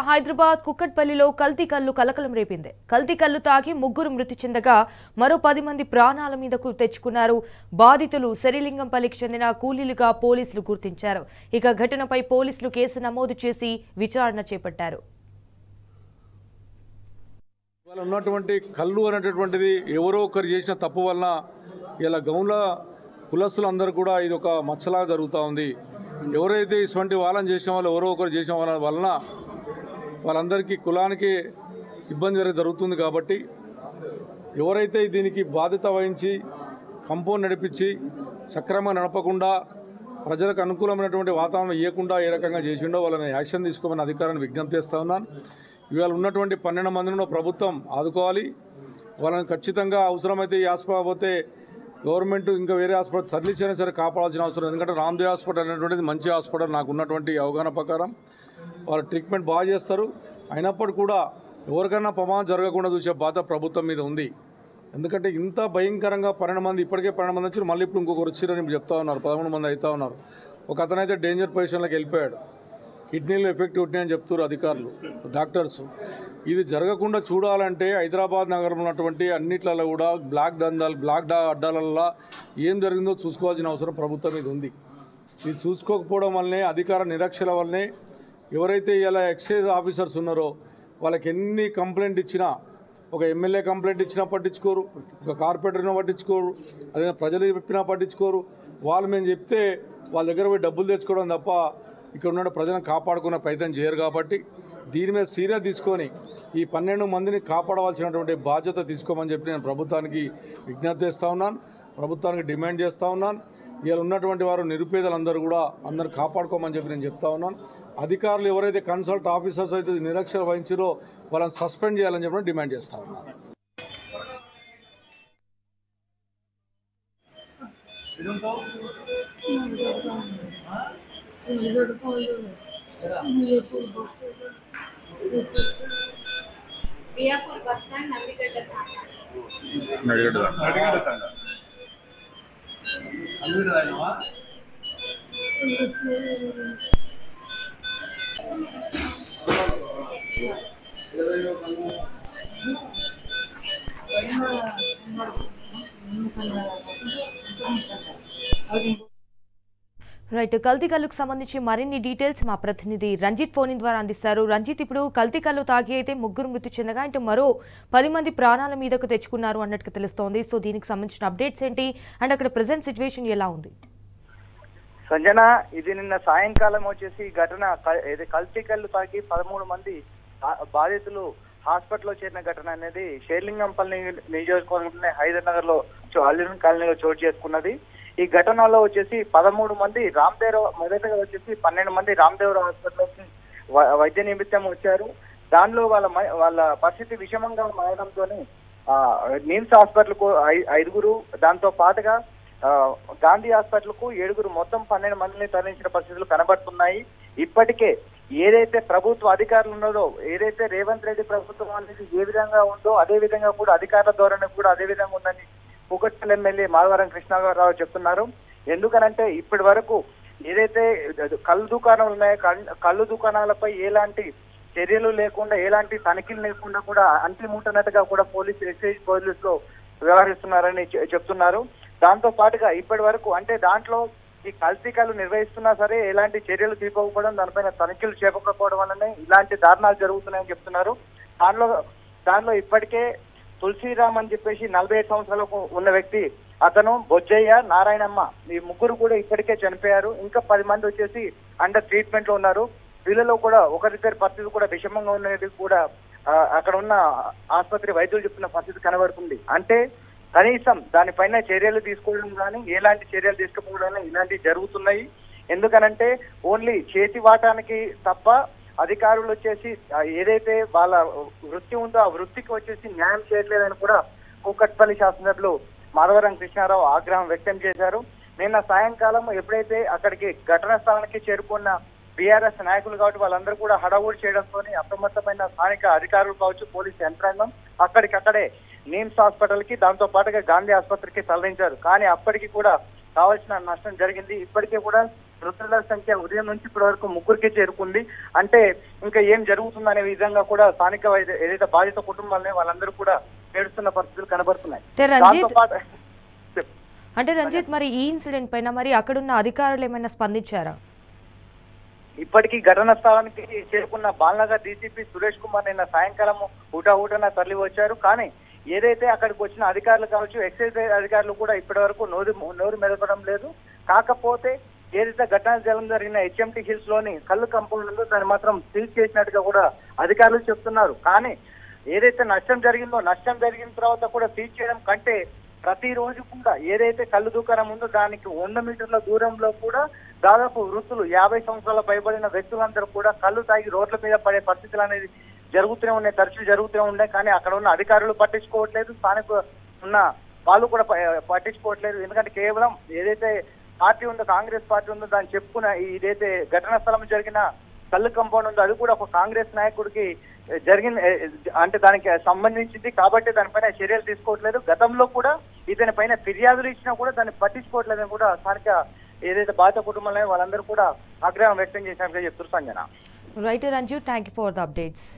హైదరాబాద్ కుక్కట్పల్లిలో కల్తీ కల్లు కలకలం రేపింది. కల్తీ కల్లు తాగి ముగ్గురు మృతి చెందగా మరో 10 మంది ప్రాణాల మీదకు తెచ్చుకున్నారు. బాధితులు శరిలింగంపల్లికి చెందిన కూలీలుగా పోలీసులు గుర్తించారు. ఇక ఘటనపై పోలీసులు కేసు నమోదు చేసి విచారణ చేపట్టారు. ఉన్నటువంటి కల్లు అనేటటువంటిది ఎవరో ఒకరు చేసిన తప్పు వలన ఇలా గౌన్ల కులస్తులందరూ కూడా ఇది ఒక మచ్చలాగా జరుగుతూ ఉంది. ఎవరైతే ఇటువంటి వాళ్ళని చేసిన వాళ్ళు ఎవరో ఒకరు చేసిన వాళ్ళ వలన వాళ్ళందరికీ కులానికి ఇబ్బంది జరుగుతుంది. కాబట్టి ఎవరైతే దీనికి బాధ్యత వహించి కంపౌండ్ నడిపించి సక్రమంగా నడపకుండా ప్రజలకు అనుకూలమైనటువంటి వాతావరణం ఇవ్వకుండా ఏ రకంగా చేసిండో వాళ్ళని యాక్షన్ తీసుకోమని అధికారాన్ని విజ్ఞప్తి చేస్తూ ఉన్నాను. ఇవాళ ఉన్నటువంటి 12 మందిని ప్రభుత్వం ఆదుకోవాలి. వాళ్ళని ఖచ్చితంగా అవసరమైతే ఈ హాస్పిటల్ పోతే గవర్నమెంట్ ఇంకా వేరే హాస్పిటల్ తరలించైనా సరే కాపాడాల్సిన అవసరం. ఎందుకంటే రామ్దేవ్ హాస్పిటల్ అనేటువంటిది మంచి హాస్పిటల్. నాకు ఉన్నటువంటి అవగాహన ప్రకారం వాళ్ళు ట్రీట్మెంట్ బాగా చేస్తారు. అయినప్పటికీ కూడా ఎవరికైనా ప్రమాదం జరగకుండా చూసే బాధ్యత ప్రభుత్వం మీద ఉంది. ఎందుకంటే ఇంత భయంకరంగా 12 మంది ఇప్పటికే 12 మంది వచ్చి మళ్ళీ ఇప్పుడు ఇంకొకరు వచ్చారని చెప్తా ఉన్నారు. 13 మంది అవుతా ఉన్నారు. ఒక అతనైతే డేంజర్ పొజిషన్లోకి వెళ్ళిపోయాడు. కిడ్నీలో ఎఫెక్ట్ ఉంటున్నాయని చెప్తారు అధికారులు, డాక్టర్స్. ఇది జరగకుండా చూడాలంటే హైదరాబాద్ నగరంలో ఉన్నటువంటి అన్నిట్లలో కూడా బ్లాక్ అడ్డాలల్లో ఏం జరిగిందో చూసుకోవాల్సిన అవసరం ప్రభుత్వం మీద ఉంది. ఇది చూసుకోకపోవడం వల్లనే అధికార నిరక్షల వల్లనే ఎవరైతే ఇలా ఎక్సైజ్ ఆఫీసర్స్ ఉన్నారో వాళ్ళకి ఎన్ని కంప్లైంట్ ఇచ్చినా, ఒక ఎమ్మెల్యే కంప్లైంట్ ఇచ్చినా పట్టించుకోరు, ఒక కార్పొరేటర్ని పట్టించుకోరు, అదే ప్రజలు చెప్పినా పట్టించుకోరు. వాళ్ళు మేము చెప్తే వాళ్ళ దగ్గర పోయి డబ్బులు తెచ్చుకోవడం తప్ప ఇక్కడ ఉన్న ప్రజలను కాపాడుకునే ప్రయత్నం చేయరు. కాబట్టి దీని మీద సీరియస్ తీసుకొని ఈ 12 మందిని కాపాడవలసినటువంటి బాధ్యత తీసుకోమని చెప్పి నేను ప్రభుత్వానికి విజ్ఞప్తి చేస్తూ ఉన్నాను, ప్రభుత్వానికి డిమాండ్ చేస్తూ ఉన్నాను. ఇలా ఉన్నటువంటి వారు నిరుపేదలందరూ కూడా అందరూ కాపాడుకోమని చెప్పి నేను చెప్తా ఉన్నాను. అధికారులు ఎవరైతే కన్సల్ట్ ఆఫీసర్స్ అయితే నిరక్షర వహించారో వాళ్ళని సస్పెండ్ చేయాలని చెప్పి డిమాండ్ చేస్తూ ఉన్నాను. రైట్, కల్తీ కల్లుకు సంబంధించి మరిన్ని డీటెయిల్స్ మా ప్రతినిధి రంజిత్ ఫోన్ ద్వారా అందిస్తారు. రంజిత్, ఇప్పుడు కల్తీ కల్లు తాగి అయితే ముగ్గురు మృతి చెందగా అంటే మరో 10 మంది ప్రాణాల మీదకు తెచ్చుకున్నారు అన్నట్టుగా తెలుస్తోంది. సో దీనికి సంబంధించిన అప్డేట్స్ ఏంటి అండ్ అక్కడ ప్రెజెంట్ సిచ్యువేషన్ ఎలా ఉంది? సంజన, ఇది నిన్న సాయంకాలం వచ్చేసి ఘటన. కల్తీ కల్లు తాగి 13 మంది బాధితులు హాస్పిటల్లో చేరిన ఘటన అనేది షేర్లింగంపల్లి నియోజకవర్గంలోనే హైదరాబాద్ లో అల్లిన్ కాలనీలో చోటు చేసుకున్నది. ఈ ఘటనలో వచ్చేసి 13 మంది రామ్దేవ్, మొదటగా వచ్చేసి 12 మంది రామ్దేవ్ హాస్పిటల్కి వైద్య నిమిత్తం వచ్చారు. దానిలో వాళ్ళ పరిస్థితి విషమంగా మారడంతో నిమ్స్ హాస్పిటల్ కు 5గురు, దాంతో పాటుగా గాంధీ హాస్పిటల్ కు 7గురు, మొత్తం 12 మందిని తరలించిన పరిస్థితులు కనబడుతున్నాయి. ఇప్పటికే ఏదైతే ప్రభుత్వ అధికారులు ఉన్నదో, ఏదైతే రేవంత్ రెడ్డి ప్రభుత్వం అనేది ఏ విధంగా ఉందో అదే విధంగా కూడా అధికారుల ధోరణి కూడా అదే విధంగా ఉందని కూకట్పల్లి ఎమ్మెల్యే మాధవరం కృష్ణారావు చెప్తున్నారు. ఎందుకనంటే ఇప్పటి వరకు ఏదైతే కళ్ళు దుకాణాలు ఉన్నాయో కళ్ళు దుకాణాలపై ఎలాంటి చర్యలు లేకుండా, ఎలాంటి తనిఖీలు లేకుండా కూడా అంటిముట్టనట్టుగా కూడా ఎక్సైజ్ పోలీసులు వ్యవహరిస్తున్నారని చెప్తున్నారు. దాంతో పాటుగా ఇప్పటి వరకు అంటే దాంట్లో ఈ కల్తీ కళ్ళు నిర్వహిస్తున్నా సరే ఎలాంటి చర్యలు తీసుకోకపోవడం, దానిపైన తనిఖీలు చేపకపోవడం వల్లనే ఇలాంటి దారుణాలు జరుగుతున్నాయని చెప్తున్నారు. దానిలో ఇప్పటికే తులసిరామ్ అని చెప్పేసి 45 సంవత్సరాలకు ఉన్న వ్యక్తి, అతను బొజ్జయ్య, నారాయణమ్మ, ఈ ముగ్గురు కూడా ఇప్పటికే చనిపోయారు. ఇంకా 10 మంది వచ్చేసి అండర్ ట్రీట్మెంట్ లో ఉన్నారు. వీళ్ళలో కూడా ఒకరిద్దరి పరిస్థితి కూడా విషమంగా ఉన్నది కూడా అక్కడ ఉన్న ఆసుపత్రి వైద్యులు చెప్తున్న పరిస్థితి కనబడుతుంది. అంటే కనీసం దానిపైన చర్యలు తీసుకోవడం కానీ, ఎలాంటి చర్యలు తీసుకోవడం ఇలాంటివి జరుగుతున్నాయి. ఎందుకనంటే ఓన్లీ చేతి వాటానికి తప్ప అధికారులు వచ్చేసి ఏదైతే వాళ్ళ వృత్తి ఉందో ఆ వృత్తికి వచ్చేసి న్యాయం చేయట్లేదని కూడా కూకట్పల్లి శాసనసభ్యులు మాధవరం కృష్ణారావు ఆగ్రహం వ్యక్తం చేశారు. నిన్న సాయంకాలం ఎప్పుడైతే అక్కడికి ఘటనా స్థలానికి చేరుకున్న బీఆర్ఎస్ నాయకులు కాబట్టి వాళ్ళందరూ కూడా హడావుడి చేయడంతో అప్రమత్తమైన స్థానిక అధికారులు కావచ్చు, పోలీసు యంత్రాంగం అక్కడికక్కడే నిమ్స్ హాస్పిటల్ కి, దాంతో పాటుగా గాంధీ ఆసుపత్రికి తరలించారు. కానీ అప్పటికి కూడా కావాల్సిన నష్టం జరిగింది. ఇప్పటికే కూడా మృతుల సంఖ్య ఉదయం నుంచి ఇప్పటి వరకు ముగ్గురికి చేరుకుంది. అంటే ఇంకా ఏం జరుగుతుందనే విధంగా కూడా స్థానిక ఏదైతే బాధిత కుటుంబాలని వాళ్ళందరూ కూడా ఏడుస్తున్న పరిస్థితులు కనబడుతున్నాయి. అంటే రంజిత్, మరి ఈ ఇన్సిడెంట్ పైన మరి అక్కడున్న అధికారులు ఏమైనా స్పందించారా? ఇప్పటికీ ఘటనా స్థలానికి చేరుకున్న బాలనగర్ డీసీపీ సురేష్ కుమార్ నిన్న సాయంకాలం హుటాహుటన తరలి వచ్చారు. కానీ ఏదైతే అక్కడికి వచ్చిన అధికారులు కావచ్చు, ఎక్సైజ్ అధికారులు కూడా ఇప్పటి వరకు నోరు మెదపడం లేదు. కాకపోతే ఏదైతే ఘటన జరిగిన హెచ్ఎంటీ హిల్స్ లోని కళ్ళు కంపౌండ్ ఉందో దాన్ని మాత్రం సీల్ చేసినట్టుగా కూడా అధికారులు చెప్తున్నారు. కానీ ఏదైతే నష్టం జరిగిన తర్వాత కూడా సీల్ చేయడం కంటే ప్రతిరోజు కూడా ఏదైతే కళ్ళు దుకాణం ఉందో దానికి 100 మీటర్ల దూరంలో కూడా దాదాపు వృత్తులు 50 సంవత్సరాల పైబడిన వ్యక్తులందరూ కూడా కళ్ళు తాగి రోడ్ల మీద పడే పరిస్థితులు అనేది తరచూ జరుగుతూనే ఉన్నాయి. కానీ అక్కడ ఉన్న అధికారులు పట్టించుకోవట్లేదు, స్థానిక ఉన్న వాళ్ళు కూడా పట్టించుకోవట్లేదు. ఎందుకంటే కేవలం ఏదైతే పార్టీ ఉందో, కాంగ్రెస్ పార్టీ ఉందో దాన్ని చెప్పుకున్న ఇదైతే ఘటనా స్థలం జరిగిన కళ్ళు కంపౌండ్ ఉందో అది కూడా ఒక కాంగ్రెస్ నాయకుడికి జరిగింది, అంటే దానికి సంబంధించింది కాబట్టి దానిపైన చర్యలు తీసుకోవట్లేదు. గతంలో కూడా ఇతని పైన ఫిర్యాదులు ఇచ్చినా కూడా దాన్ని పట్టించుకోవట్లేదని కూడా స్థానిక ఏదైతే బాధిత కుటుంబాలు వాళ్ళందరూ కూడా ఆగ్రహం వ్యక్తం చేసినట్టుగా చెప్తున్నారు. Sanjana. Right Ranju, thank you for the updates.